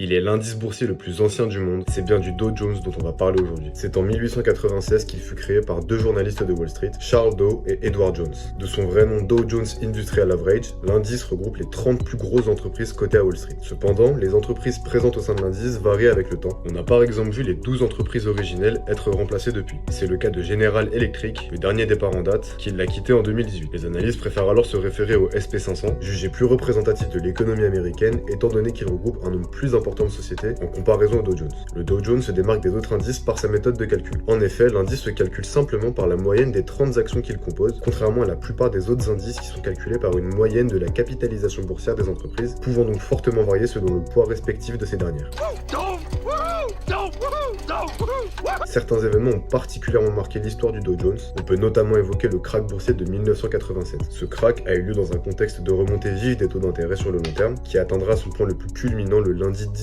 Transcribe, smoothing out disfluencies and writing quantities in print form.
Il est l'indice boursier le plus ancien du monde, c'est bien du Dow Jones dont on va parler aujourd'hui. C'est en 1896 qu'il fut créé par deux journalistes de Wall Street, Charles Dow et Edward Jones. De son vrai nom Dow Jones Industrial Average, l'indice regroupe les 30 plus grosses entreprises cotées à Wall Street. Cependant, les entreprises présentes au sein de l'indice varient avec le temps. On a par exemple vu les 12 entreprises originelles être remplacées depuis. C'est le cas de General Electric, le dernier départ en date, qui l'a quitté en 2018. Les analystes préfèrent alors se référer au SP500, jugé plus représentatif de l'économie américaine étant donné qu'il regroupe un nombre plus important de sociétés en comparaison au Dow Jones. Le Dow Jones se démarque des autres indices par sa méthode de calcul. En effet, l'indice se calcule simplement par la moyenne des 30 actions qu'il compose, contrairement à la plupart des autres indices qui sont calculés par une moyenne de la capitalisation boursière des entreprises, pouvant donc fortement varier selon le poids respectif de ces dernières. Certains événements ont particulièrement marqué l'histoire du Dow Jones. On peut notamment évoquer le krach boursier de 1987. Ce krach a eu lieu dans un contexte de remontée vive des taux d'intérêt sur le long terme, qui atteindra son point le plus culminant le lundi 19